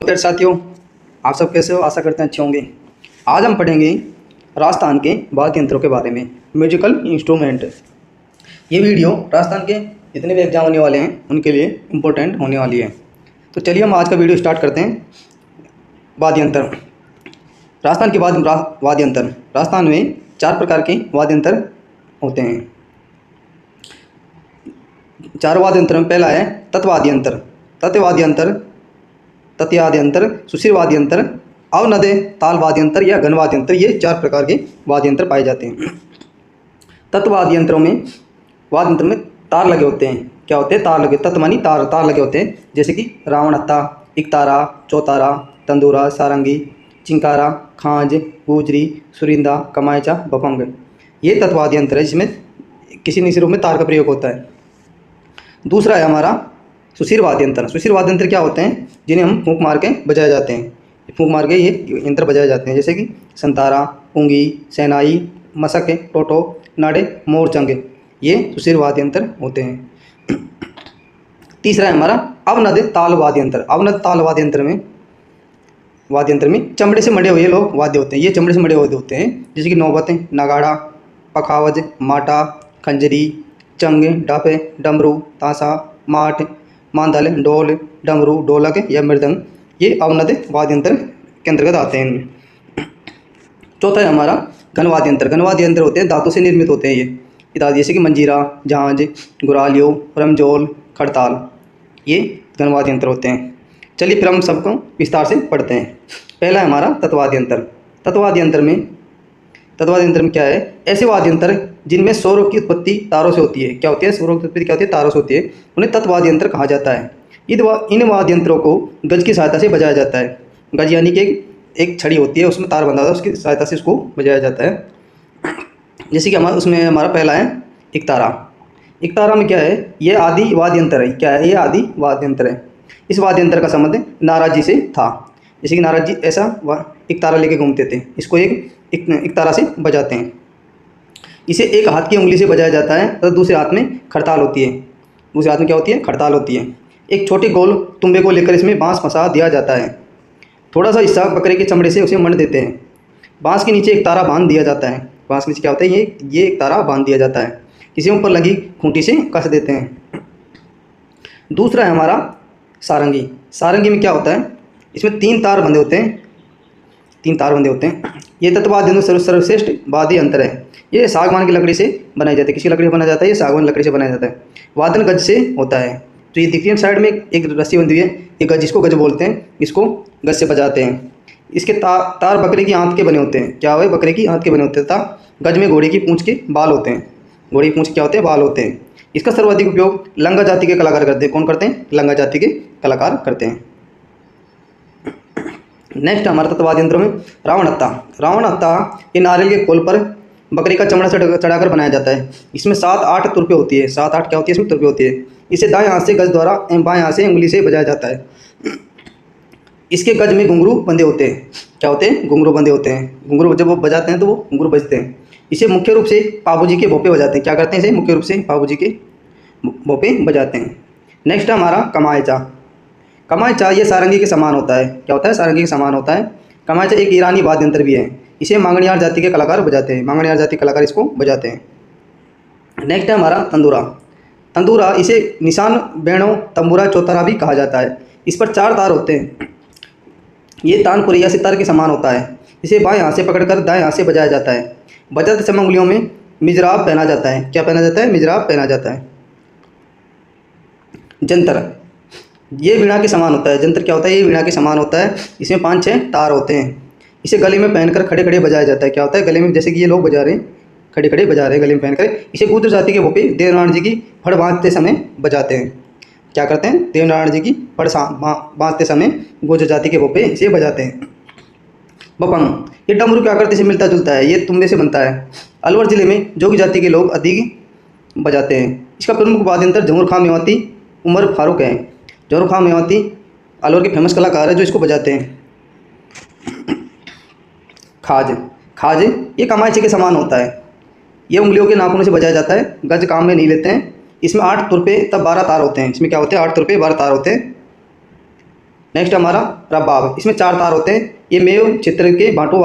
तो साथियों, आप सब कैसे हो? आशा करते हैं अच्छे होंगे। आज हम पढ़ेंगे राजस्थान के वाद्य यंत्रों के बारे में, म्यूजिकल इंस्ट्रूमेंट। ये वीडियो राजस्थान के जितने भी एग्जाम होने वाले हैं उनके लिए इम्पोर्टेंट होने वाली है। तो चलिए हम आज का वीडियो स्टार्ट करते हैं। वाद्य यंत्र। राजस्थान के वाद्य यंत्र। राजस्थान में 4 प्रकार के वाद्य यंत्र होते हैं। 4 वाद्य यंत्र में पहला है तत्वाद्य यंत्र। तत्वाद्य यंत्र, तत्याद्य यंत्र, सुशिर वाद्य यंत्र, अवनदे ताल वाद्य यंत्र या घनवाद्य यंत्र। ये 4 प्रकार के वाद्य यंत्र पाए जाते हैं। तत्वाद्य यंत्रों में वाद्य यंत्र में तार लगे होते हैं। क्या होते हैं? तार लगे। तत्व मानी तार, तार लगे होते हैं, जैसे कि रावणत्ता, इकतारा, चौतारा, तंदूरा, सारंगी, चिंकारा, खांज, गुजरी, सुरिंदा, कमायचा, भपंग। ये तत्वाद्य यंत्र है जिसमें किसी न किसी रूप में तार का प्रयोग होता है। दूसरा है हमारा सुशिर वाद्य यंत्र। सुशिर वाद्य यंत्र क्या होते हैं? जिन्हें हम फूंक मार के बजाए जाते हैं। फूंक मार के ये यंत्र बजाए जाते हैं, जैसे कि संतारा, पुंगी, सेनाई, मशक, टोटो, नाड़े, मोरचंग। ये सुशिर वाद्य यंत्र होते हैं। तीसरा है हमारा अवनद ताल वाद्य यंत्र। अवनद ताल वाद्य यंत्र में चमड़े से मढ़े हुए लोग वाद्य होते हैं। ये चमड़े से मढ़े हुए होते हैं, जैसे कि नौबत, नगाड़ा, पखावज, माटा, खंजरी, चंग, डापे, डमरू, ताशा, माठ, मांदल, ढोल, डमरू, ढोलक या मृदंग। ये अवनद वाद्य यंत्र के अंतर्गत आते हैं। चौथा है हमारा घनवाद्य यंत्र। घनवाद्य यंत्र होते हैं धातु से निर्मित होते हैं। ये जैसे कि मंजीरा, झांझ, गुरालियो, रमजोल, खड़ताल। ये घनवाद्य यंत्र होते हैं। चलिए फिर हम सबको विस्तार से पढ़ते हैं। पहला है हमारा तत्वाद्य यंत्र। तत्वाद्य यंत्र में क्या है? ऐसे वाद्य यंत्र जिनमें स्वरों की उत्पत्ति तारों से होती है। क्या होती है? स्वरों की उत्पत्ति क्या होती है? तारों से होती है। उन्हें तत्वाद्य यंत्र कहा जाता है। इन वाद्य यंत्रों को गज की सहायता से बजाया जाता है। गज यानी कि एक छड़ी होती है, उसमें तार बंधा होता है, उसकी सहायता से इसको बजाया जाता है। जैसे कि हमारा पहला है इकतारा। इकतारा में क्या है? ये आदि वाद्य यंत्र है। क्या है? ये आदि वाद्य यंत्र है। इस वाद्य यंत्र का संबंध नारद जी से था। जैसे कि नारद जी ऐसा इकतारा लेके घूमते थे, इसको इकतारा से बजाते हैं। इसे एक हाथ की उंगली से बजाया जाता है तो दूसरे हाथ में खड़ताल होती है। दूसरे हाथ में क्या होती है? खड़ताल होती है। एक छोटे गोल तुम्बे को लेकर इसमें बांस फंसा दिया जाता है। थोड़ा सा हिस्सा बकरे के चमड़े से उसे मंड देते हैं। बांस के नीचे एक तारा बांध दिया जाता है। बांस के नीचे क्या होता है? ये एक तारा बांध दिया जाता है। इसे ऊपर लगी खूंटी से कस देते हैं। दूसरा है हमारा सारंगी। सारंगी में क्या होता है? इसमें 3 तार बंधे होते हैं। 3 तार बंधे होते हैं। ये तत्वाद्य यंत्र सर्वश्रेष्ठ वाद्य यंत्र है। ये सागवान की लकड़ी से बनाया जाता है। किसी लकड़ी से बनाया जाता है? ये सागवान लकड़ी से बनाया जाता है। वादन गज से होता है। तो ये देखिए साइड में एक रस्सी बंधी हुई है, ये गज, इसको गज बोलते हैं। इसको गज से बजाते हैं। इसके तार बकरे की आंत के बने होते हैं। क्या हुआ? बकरे की आंत के बने होते हैं। तथा गज में घोड़े की पूंछ के बाल होते हैं। घोड़े की पूंछ क्या होते हैं? बाल होते हैं। इसका सर्वाधिक उपयोग लंगा जाति के कलाकार करते हैं। कौन करते हैं? लंगा जाति के कलाकार करते हैं। नेक्स्ट हमारे तत्वाद्य यंत्रों में रावणत्ता। रावणत्ता ये नारियल के खोल पर बकरी का चमड़ा चढ़ाकर बनाया जाता है। इसमें 7-8 तुरपे होती है। 7-8 क्या होती है? इसमें तुरपे होती है। इसे दाएं हाथ से गज द्वारा एवं बाएं हाथ से उंगली से बजाया जाता है। इसके गज में घुंघरू बंधे होते हैं। क्या होते हैं? घुंघरू बंधे होते हैं। घुंघरू जब वो बजाते हैं तो वो घुंघरू बजते हैं। इसे मुख्य रूप से पाबूजी के भोपे बजाते हैं। क्या करते हैं? इसे मुख्य रूप से पाबूजी के भोपे बजाते हैं। नेक्स्ट हमारा कमायचा। कमायचा ये सारंगी के समान होता है। क्या होता है? सारंगी के समान होता है। कमायचा एक ईरानी वाद्य यंत्र भी है। इसे मांगणियार जाति के कलाकार बजाते हैं। मांगणियार जाति के कलाकार इसको बजाते हैं। नेक्स्ट है हमारा तंदूरा। तंदूरा इसे निशान, बेणों, तंबूरा, चौतारा भी कहा जाता है। इस पर 4 तार होते हैं। ये तानपुरी या सितार के समान होता है। इसे बाएं हाथ से पकड़कर दाएं हाथ से बजाया जाता है। बजाते समय उंगलियों में मिजराब पहना जाता है। क्या पहना जाता है? मिजराब पहना जाता है। जंतर ये वीणा के समान होता है। जंतर क्या होता है? ये वीणा के समान होता है। इसमें 5-6 तार होते हैं। इसे गले में पहनकर खड़े खड़े बजाया जाता है। क्या होता है? गले में, जैसे कि ये लोग बजा रहे हैं, खड़े खड़े बजा रहे हैं गले में पहनकर। इसे गुर्जर जाति के भोपे देवनारायण जी की फड़ बांधते समय बजाते हैं। क्या करते हैं? देवनारायण जी की फड़ बांधते समय गुर्जर जाति के भोपे इसे बजाते हैं। बपंग ये डमरू की आकृति से मिलता जुलता है। ये तुम्बे से बनता है। अलवर जिले में जोगी जाति के लोग अधिक बजाते हैं। इसका प्रमुख वाद्य यंत्र झुमर खां मेवाती उमर फारूक है। झुमर खां मेवाती अलवर के फेमस कलाकार है जो इसको बजाते हैं। खाज। खाज ये कमायचे के समान होता है। ये उंगलियों के नाखूनों से बजाया जाता है। गज काम में नहीं लेते हैं। इसमें 8 तुरपे तब 12 तार होते हैं। इसमें क्या होते हैं? 8 तुरपे 12 तार होते हैं। नेक्स्ट हमारा रबाब, इसमें 4 तार होते हैं। ये मेव चित्र के भाटों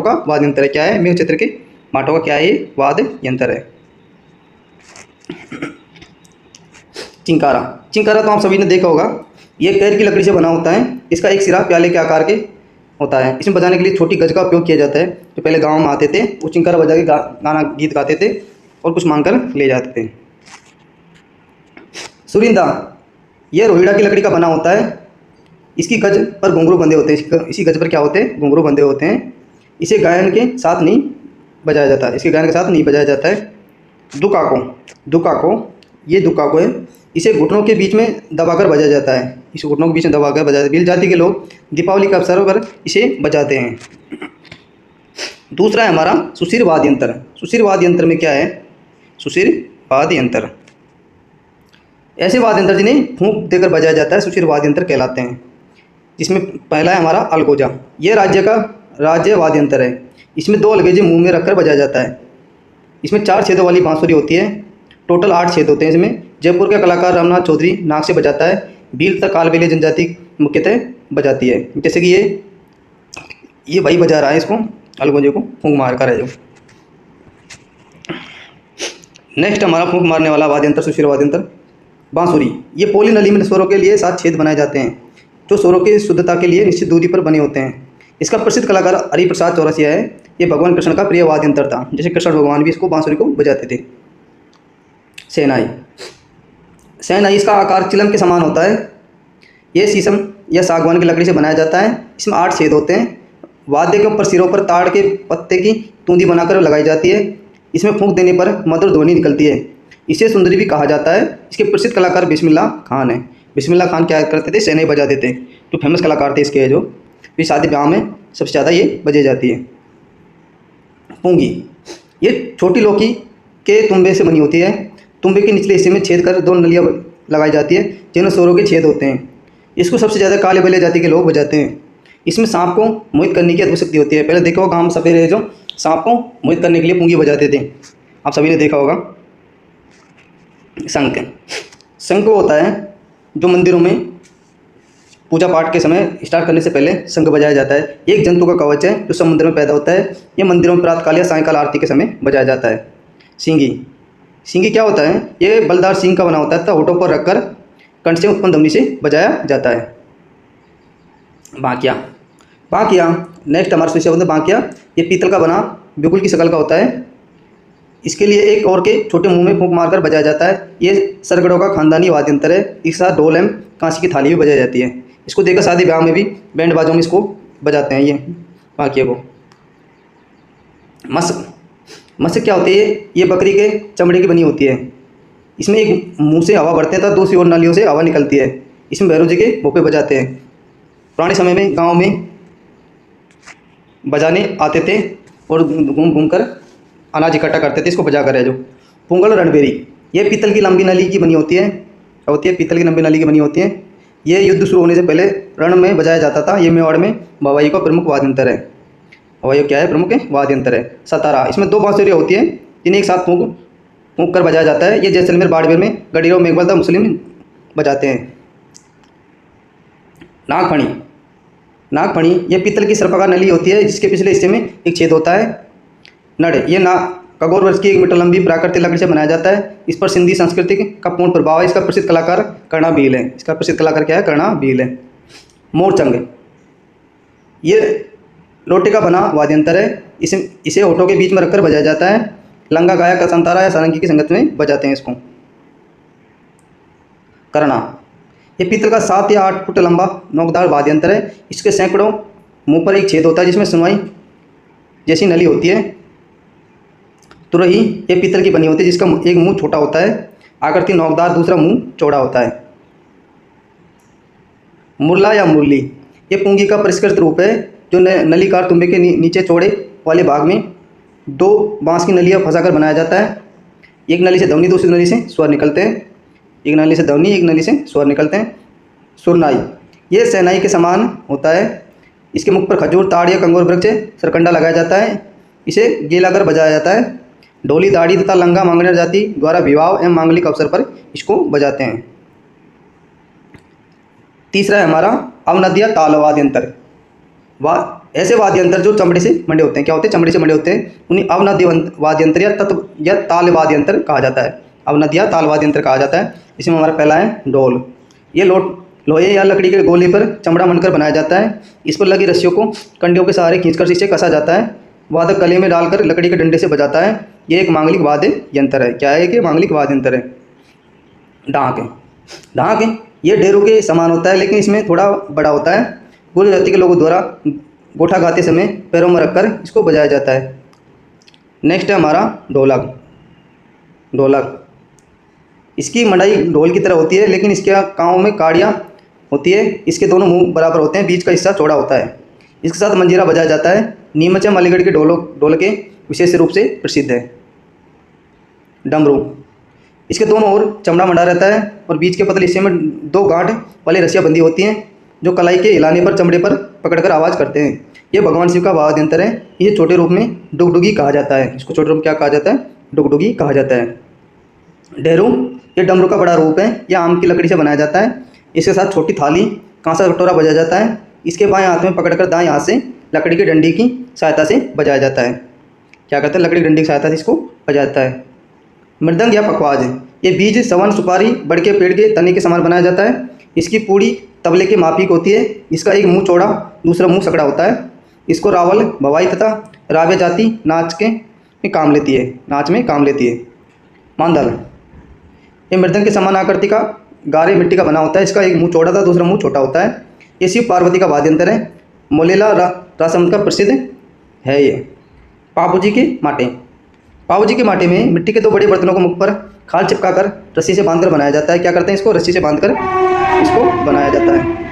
का वाद्य यंत्र है। क्या है? मेव चित्र के भाटों का क्या है? ये वाद्य यंत्र है। चिंकारा, चिंकारा तो आप सभी ने देखा होगा। ये कैर की लकड़ी से बना होता है। इसका एक सिरा प्याले के आकार के होता है। इसमें बजाने के लिए छोटी गज का उपयोग किया जाता है। जो पहले गांव में आते थे वो चिंकारा बजा के गाना गीत गाते थे और कुछ मांग कर ले जाते थे। सुरिंदा, यह रोहिड़ा की लकड़ी का बना होता है। इसकी गज पर घुंघरू बंधे होते हैं। इसी गज पर क्या होते हैं? घुंघरू बंधे होते हैं। इसे गायन के साथ नहीं बजाया जाता है। इसके गायन के साथ नहीं बजाया जाता है। दुकाको, दुकाको, ये दुकाको है। इसे घुटनों के बीच में दबाकर बजाया जाता है। इसे घुटनों के बीच में दबाकर बजाया जाता है। भील जाति के लोग दीपावली के अवसर पर इसे बजाते हैं। दूसरा है हमारा सुशिर वाद्य यंत्र। सुशिर वाद्य यंत्र में क्या है? सुशिर वाद्य यंत्र ऐसे वाद्य यंत्र जिन्हें फूंक देकर बजाया जाता है सुशिर वाद्य यंत्र कहलाते हैं। जिसमें पहला है हमारा अलगोजा। यह राज्य का राज्य वाद्य यंत्र है। इसमें 2 अलगेजे मुंह में रखकर बजाया जाता है। इसमें 4 छेदों वाली बांसुरी होती है। टोटल 8 छेद होते हैं इसमें। जयपुर का कलाकार रामनाथ चौधरी नाक से बजाता है। भील तक कालबेलिया जनजाति मुख्यतः बजाती है। जैसे कि ये भाई बजा रहा है इसको, अलगोजे को फूंक मार कर है जो। नेक्स्ट हमारा फूंक मारने वाला वाद्य यंत्र सुशिर वाद्य यंत्र बांसुरी। ये पोली नली में स्वरों के लिए 7 छेद बनाए जाते हैं जो स्वरों की शुद्धता के लिए निश्चित दूरी पर बने होते हैं। इसका प्रसिद्ध कलाकार हरिप्रसाद चौरसिया है। ये भगवान कृष्ण का प्रिय वाद्य यंत्र था। जैसे कृष्ण भगवान भी इसको बांसुरी को बजाते थे। शहनाई, शहनाई इसका आकार चिलम के समान होता है। ये शीशम या सागवान की लकड़ी से बनाया जाता है। इसमें 8 छेद होते हैं। वाद्य के ऊपर सिरों पर ताड़ के पत्ते की तूंदी बनाकर लगाई जाती है। इसमें फूंक देने पर मधुर ध्वनि निकलती है। इसे सुंदरी भी कहा जाता है। इसके प्रसिद्ध कलाकार बिस्मिल्लाह खान है। बिस्मिल्लाह खान क्या करते थे? शहनाई बजाते थे। जो फेमस कलाकार थे इसके, जो भी शादी ब्याह में सबसे ज़्यादा ये बजाई जाती है। पूंगी, ये छोटी लौकी के तुम्बे से बनी होती है। तुम्बे के निचले हिस्से में छेद कर 2 नलियाँ लगाई जाती है जिनमें स्वरों के छेद होते हैं। इसको सबसे ज़्यादा काले जाति के लोग बजाते हैं। इसमें सांप को मोहित करने की अद्भुत शक्ति होती है। पहले देखो गाँव में सपेरे जो सांप को मोहित करने के लिए पूंगी बजाते थे, आप सभी ने देखा होगा। शंख, शंख वो होता है जो मंदिरों में पूजा पाठ के समय स्टार्ट करने से पहले शंख बजाया जाता है। एक जंतु का कवच है जो समुद्र में पैदा होता है। ये मंदिरों में प्रातःकाल या सायंकाल आरती के समय बजाया जाता है। सींगी, सींगी क्या होता है? ये बलदार सींग का बना होता है तथा होठों पर रखकर कंठ से उत्पन्न ध्वनि से बजाया जाता है। बांकिया, बांकिया नेक्स्ट हमारा विषय होता है बांकिया। ये पीतल का बना बिगुल की शक्ल का होता है। इसके लिए एक और के छोटे मुंह में फूंक मारकर बजाया जाता है। ये सरगड़ों का खानदानी वाद्य यंत्र है। इस साथ ढोल एवं कांसी की थाली भी बजाई जाती है। इसको देखकर शादी ब्याह में भी बैंड बाजों में इसको बजाते हैं। ये बांकिया को। मस्क, मस्क क्या होती है? ये बकरी के चमड़े की बनी होती है। इसमें एक मुंह से हवा भरते हैं तथा दूसरी ओर नालियों से हवा निकलती है। इसमें भैरव जी के भोपे बजाते हैं। पुराने समय में गांव में बजाने आते थे और घूम घूम कर अनाज इकट्ठा करते थे। इसको बजा कर है जो। पुंगल रणबेरी, ये पीतल की लंबी नली की बनी होती है। क्या होती है? पीतल की लंबी नली की बनी होती है। ये युद्ध शुरू होने से पहले रण में बजाया जाता था। ये मेवाड़ में भवाई का प्रमुख वाद्य यंत्र है। भवाई क्या है? प्रमुख वाद्य यंत्र है। सतारा, इसमें 2 बांसुरियाँ होती हैं जिन्हें एक साथ फूंक कर बजाया जाता है। ये जैसलमेर बाड़मेर में गडीरों मेघवाल मुस्लिम बजाते हैं। नागफणी, नागफणी ये पीतल की सर्पाकार नली होती है जिसके पिछले हिस्से में एक छेद होता है। नड़, ये खगोल वर्ष की 1 मीटर लंबी प्राकृतिक लकड़ी से बनाया जाता है। इस पर सिंधी संस्कृति का पूर्ण प्रभाव है। इसका प्रसिद्ध कलाकार कर्णा भील है। इसका प्रसिद्ध कलाकार क्या है? कर्णा भील है। मोरचंग, ये लोटे का बना वाद्य यंत्र है। इसे होठों के बीच में रखकर बजाया जाता है। लंगा गायक का संतारा या सारंगी की संगत में बजाते हैं इसको। करना, ये पीतल का 7 या 8 फुट लंबा नोकदार वाद्य यंत्र है। इसके सैकड़ों मुंह पर एक छेद होता है जिसमें सुनवाई जैसी नली होती है। तुरही, ये पीतल की बनी होती है जिसका एक मुंह छोटा होता है, आकृति नोकदार, दूसरा मुंह चौड़ा होता है। मुरला या मुरली, ये पूंगी का परिष्कृत रूप है जो नलीकार तुम्बे के नीचे चौड़े वाले भाग में 2 बांस की नलियाँ फंसाकर बनाया जाता है। एक नली से ध्वनि, दूसरी नली से स्वर निकलते हैं। एक नली से ध्वनि, एक नली से स्वर निकलते हैं। सुरनाई, ये शहनाई के समान होता है। इसके मुख पर खजूर, ताड़ या कंगोर वृक्ष सरकंडा लगाया जाता है। इसे गेला कर बजाया जाता है। ढोली, दाढ़ी तथा लंगा मांगनेर जाति द्वारा विवाह एवं मांगलिक अवसर पर इसको बजाते हैं। तीसरा है हमारा अवनद्य ताल वाद्य यंत्र। ऐसे वाद्य यंत्र जो चमड़े से मंडे होते हैं, क्या होते हैं, चमड़े से मंडे होते हैं, उन्हें अवनद्य वाद्य यंत्र या तत्व या ताल वाद्य यंत्र कहा जाता है। अवनद्य या ताल वाद्य यंत्र कहा जाता है। इसमें हमारा पहला है ढोल। ये लोहे या लकड़ी के गोले पर चमड़ा मंडकर बनाया जाता है। इस पर लगी रस्सियों को कंडियों के सहारे खींचकर इसे कसा जाता है। वादक गले में डालकर लकड़ी के डंडे से बजाता है। ये एक मांगलिक वाद्य यंत्र है। क्या है कि मांगलिक वाद्य यंत्र है। ढाक ये ढेरों के समान होता है, लेकिन इसमें थोड़ा बड़ा होता है। गुर्जर जाति के लोगों द्वारा गोठा गाते समय पैरों में रखकर इसको बजाया जाता है। नेक्स्ट है हमारा ढोलक। इसकी मड़ाई ढोल की तरह होती है, लेकिन इसके कानों में काड़ियाँ होती है। इसके दोनों मुंह बराबर होते हैं, बीच का हिस्सा चौड़ा होता है। इसके साथ मंजीरा बजाया जाता है। नीमच अलीगढ़ के ढोल के विशेष रूप से प्रसिद्ध है। डमरू। इसके दोनों ओर चमड़ा मंडा रहता है और बीच के पतले हिस्से में 2 गांठ वाली रस्सियाँ बंधी होती हैं, जो कलाई के हिलाने पर चमड़े पर पकड़कर आवाज़ करते हैं। ये भगवान शिव का वाद्य यंत्र है। ये छोटे रूप में डुगडुगी कहा जाता है। इसको छोटे रूप में क्या कहा जाता है, डुगडुगी कहा जाता है। ढेरू। ये डमरू का बड़ा रूप है। यह आम की लकड़ी से बनाया जाता है। इसके साथ छोटी थाली, कांसा कटोरा बजाया जाता है। इसके बाएं हाथ में पकड़कर दाएं हाथ से लकड़ी की डंडी की सहायता से बजाया जाता है। क्या कहते हैं, लकड़ी की डंडी की सहायता से इसको बजाया जाता है। मृदंग या पखवाज। ये बीज सवन सुपारी बड़ के पेड़ के तने के समान बनाया जाता है। इसकी पूड़ी तबले के माफिक होती है। इसका एक मुंह चौड़ा, दूसरा मुंह सकड़ा होता है। इसको रावल, भवाई तथा राव्य जाति नाच में काम लेती है। मांदल। ये मृदंग के समान आकृति का गारे मिट्टी का बना होता है। इसका एक मुंह चौड़ा था, दूसरा मुंह छोटा होता है। ये शिव पार्वती का वाद्य यंत्र है। मोलेला रासम का प्रसिद्ध है ये। पाबूजी के माटे में मिट्टी के 2 बड़े बर्तनों को मुख पर खाल चिपकाकर रस्सी से बांधकर बनाया जाता है। क्या करते हैं, इसको रस्सी से बांधकर इसको बनाया जाता है।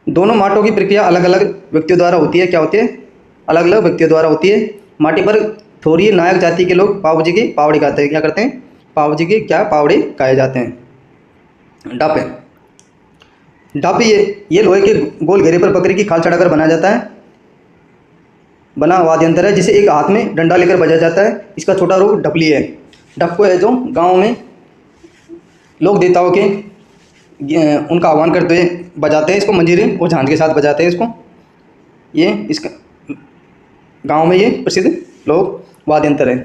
दोनों माटों की प्रक्रिया अलग अलग व्यक्तियों द्वारा होती है। क्या होती है, अलग अलग व्यक्तियों द्वारा होती है। माटी पर थोड़ी नायक जाति के लोग पावजी के पावड़े गाते हैं। क्या करते हैं, पावजी के पावड़े गाए जाते हैं। डप ये लोहे के गोल घेरे पर बकरी की खाल चढ़ाकर बनाया जाता है। बना वाद्य यंत्र है, जिसे एक हाथ में डंडा लेकर बजाया जाता है। इसका छोटा रूप ढपली है। डप को है जो गाँव में लोग देवताओं के उनका आह्वान करते हुए बजाते हैं। इसको मंजीरे और झांझ के साथ बजाते हैं। इसका गांव में ये प्रसिद्ध लोक वाद्य यंत्र है।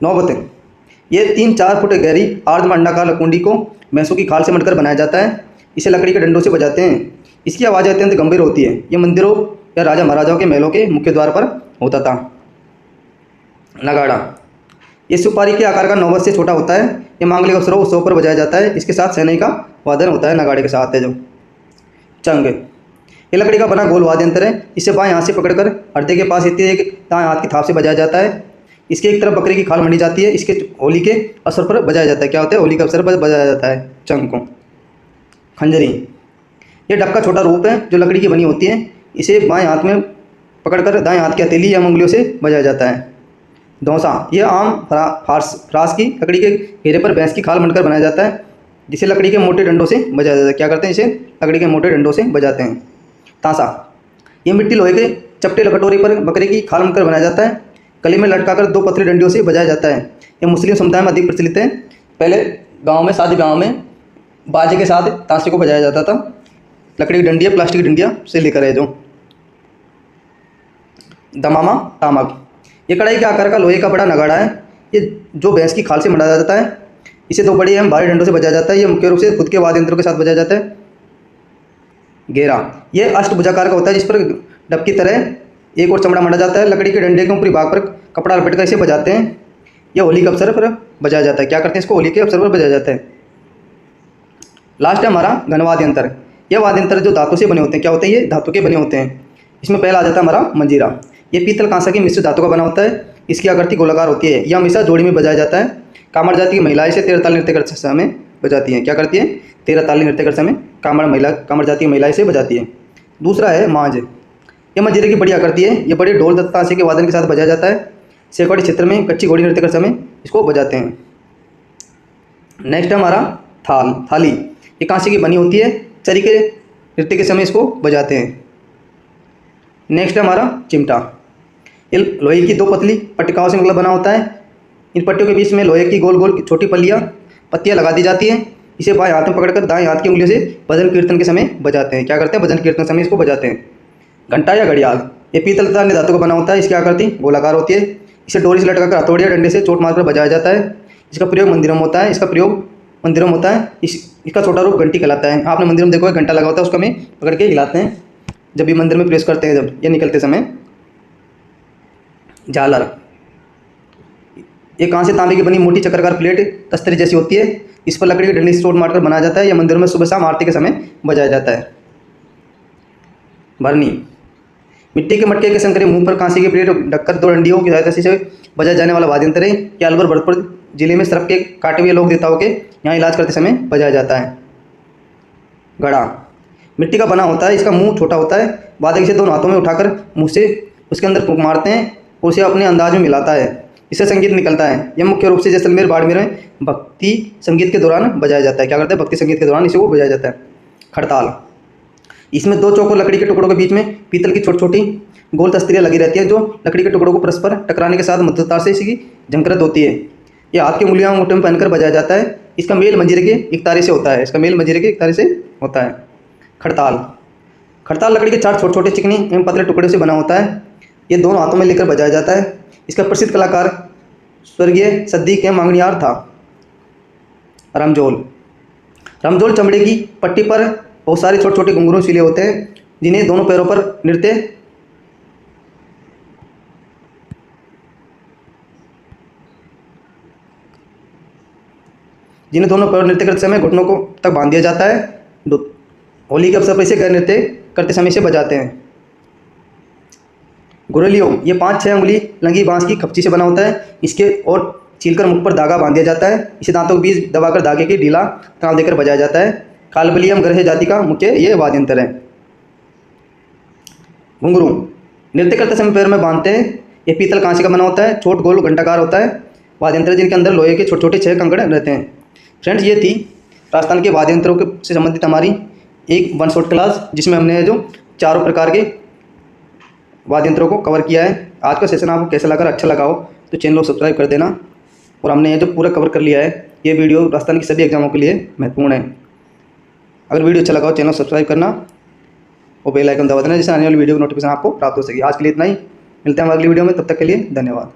नौबत। ये 3-4 फुट गहरी आर्द्र अंडाकार कुंडी को भैंसों की खाल से मढ़कर बनाया जाता है। इसे लकड़ी के डंडों से बजाते हैं। इसकी आवाज़ अत्यंत गंभीर होती है। ये मंदिरों या राजा महाराजाओं के महलों के मुख्य द्वार पर होता था। नगाड़ा। ये सुपारी के आकार का नौबत से छोटा होता है। ये मांगलिक अवसरों उत्सव पर बजाया जाता है। इसके साथ शहनाई का वादन होता है, नगाड़े के साथ है जो। चंग। ये लकड़ी का बना गोल वाद्य यंत्र है। इसे बाएं हाथ से पकड़कर हृदय के पास स्थित एक दाएं हाथ की थाप से बजाया जाता है। इसके एक तरफ बकरी की खाल मंडी जाती है। इसके होली के अवसर पर बजाया जाता है। क्या होता है, होली के अवसर पर बजाया जाता है चंग को। खंजरी। ये डप का छोटा रूप है जो लकड़ी की बनी होती है। इसे बाएं हाथ में पकड़कर दाएं हाथ की हथेली या उंगलियों से बजाया जाता है। धौंसा। यह आम फ्रास की लकड़ी के घेरे पर भैंस की खाल मंडकर बनाया जाता है, जिसे लकड़ी के मोटे डंडों से बजाया जाता है। क्या करते हैं, इसे लकड़ी के मोटे डंडों से बजाते हैं। तांसा। ये मिट्टी लोहे के चपटे कटोरे पर बकरे की खाल मंडकर बनाया जाता है। गले में लटकाकर 2 पतली डंडियों से बजाया जाता है। यह मुस्लिम समुदाय में अधिक प्रचलित है। पहले गाँव में, शादी गाँव में बाजे के साथ तांसे को बजाया जाता था। लकड़ी की डंडियाँ, प्लास्टिक की डंडियाँ से लेकर है जो। दमामा तामक। ये कढ़ाई के आकार का लोहे का बड़ा नगाड़ा है। ये जो भैंस की खाल से मंडाया जाता है। इसे 2 बड़े एवं भारी डंडों से बजाया जाता है। यह मुख्य रूप से खुद के वाद्य यंत्रों के साथ बजाया जाता है। घेरा। यह अष्टभुजाकार का होता है, जिस पर डब की तरह एक और चमड़ा मंडा जाता है। लकड़ी के डंडे के ऊपरी भाग पर कपड़ा लपेट कर इसे बजाते हैं। यह होली के अवसर पर बजाया जाता है। क्या करते हैं, इसको होली के अवसर पर बजाया जाता है। लास्ट है हमारा घनवाद्य यंत्र। यह वाद्य यंत्र जो धातु से बने होते हैं। क्या होते हैं, ये धातु के बने होते हैं। इसमें पहला आ जाता है हमारा मंजीरा। ये पीतल कांसा की मिश्रित धातु का बना होता है। इसकी आकृति गोलाकार होती है। यह हमेशा जोड़ी में बजाया जाता है। कामड़ जाति की महिलाएं इसे 13 ताल नृत्य करते समय बजाती हैं। क्या करती है, 13 ताल नृत्य करते समय कामड़ जाति की महिलाएं इसे बजाती है। दूसरा है मांझ। यह मंजीरे की बड़ी आकृति है। ये बड़े ढोल तथा ताशे के वादन के साथ बजाया जाता है। शेखवाड़ी क्षेत्र में कच्ची घोड़ी नृत्य करते समय इसको बजाते हैं। नेक्स्ट है हमारा थाली। ये कांसे की बनी होती है। चरी के नृत्य के समय इसको बजाते हैं। नेक्स्ट है हमारा चिमटा। ये लोहे की दो पतली पट्टिकाओं से मतलब बना होता है। इन पट्टियों के बीच में लोहे की गोल गोल छोटी पत्तियाँ लगा दी जाती हैं। इसे बाएं हाथ में पकड़कर दाएं हाथ की उंगलियों से भजन कीर्तन के समय बजाते हैं। क्या करते हैं? भजन कीर्तन के समय इसको बजाते हैं। घंटा या घड़ियाल, ये पीतल तथा अन्य धातु का बना होता है। इसकी आकृति गोलाकार होती है। इसे डोरी से लटकाकर हथौड़ी या डंडे से चोट मारकर बजाया जाता है। इसका प्रयोग मंदिरों में होता है। इसका छोटा रूप घंटी कहलाता है। आपने मंदिर में देखो घंटा लगा होता है, उसका में पकड़ के हिलाते हैं जब भी मंदिर में प्रवेश करते हैं, जब ये निकलते समय। झालर, ये कांच से तांबे की बनी मोटी चक्राकार प्लेट तस्तरी जैसी होती है। इस पर लकड़ी की डंडी से चोट मारकर बनाया जाता है। यह मंदिरों में सुबह शाम आरती के समय बजाया जाता है। भरनी, मिट्टी के मटके के संकरे मुंह पर कांसे की प्लेट ढककर दो डंडियों की सहायता से बजाया जाने वाला वाद्य यंत्र है। यह अलवर भरतपुर जिले में सर्प के काटे हुए लोक देवताओं के यहाँ इलाज करते समय बजाया जाता है। घड़ा, मिट्टी का बना होता है। इसका मुंह छोटा होता है। वाद्य इसे दोनों हाथों में उठाकर मुंह से उसके अंदर फूंक मारते हैं और उसे अपने अंदाज में मिलाता है। इससे संगीत निकलता है। यह मुख्य रूप से जैसलमेर बाड़मेर में भक्ति संगीत के दौरान बजाया जाता है। क्या करते हैं? भक्ति संगीत के दौरान इसे वो बजाया जाता है। खड़ताल, इसमें दो चौकोर लकड़ी के टुकड़ों के बीच में पीतल की छोटी छोटी गोल तस्तरियाँ लगी रहती हैं, जो लकड़ी के टुकड़ों को परस्पर टकराने के साथ मध्यतार से इसकी झंकृत होती है। यह हाथ की उंगलियां अंगूठे में पहनकर बजाया जाता है। इसका मेल मंजीरे के एक तारे से होता है। खड़ताल लकड़ी के 4 छोटे छोटे चिकनी एवं पतले टुकड़े से बना होता है। ये दोनों हाथों में लेकर बजाया जाता है। इसका प्रसिद्ध कलाकार स्वर्गीय सद्दी के मांगनियार था। रमझोल चमड़े की पट्टी पर बहुत सारे छोटे छोटे घुंघरू सिले होते हैं, जिन्हें दोनों पैरों पर नृत्य करते समय घुटनों को तक बांध दिया जाता है। होली के अवसर पर इसे गैर नृत्य करते समय इसे बजाते हैं। गुरेलियो, ये 5-6 उंगली लंगी बांस की खपची से बना होता है। इसके और छीलकर मुख पर धागा बांध दिया जाता है। इसे दांतों के बीच दबाकर धागे की ढीला तनाव देकर बजाया जाता है। कालबलियम ग्रह जाति का मुख्य ये वाद्य यंत्र है। घुंघरू, नृत्य करते समय पैर में बांधते हैं। यह पीतल कांसे का बना होता है। छोट गोल घंटाकार होता है। वाद्य यंत्र जिनके अंदर लोहे के छोटे छोटे 6 कंकड़ रहते हैं। फ्रेंड्स, ये थी राजस्थान के वाद्य यंत्रों से संबंधित हमारी एक 1 शॉर्ट क्लास, जिसमें हमने जो 4 प्रकार के वाद्य यंत्रों को कवर किया है। आज का सेशन आपको कैसा लगा? अच्छा लगा हो तो चैनल को सब्सक्राइब कर देना। और हमने ये जो पूरा कवर कर लिया है, ये वीडियो राजस्थान की सभी एग्जामों के लिए महत्वपूर्ण है। अगर वीडियो अच्छा लगा हो, चैनल सब्सक्राइब करना और बेल आइकन दबा देना, जिससे आने वाली वीडियो की नोटिफिकेशन आपको प्राप्त हो सके। आज के लिए इतना ही, मिलते हैं अगली वीडियो में। तब तक के लिए धन्यवाद।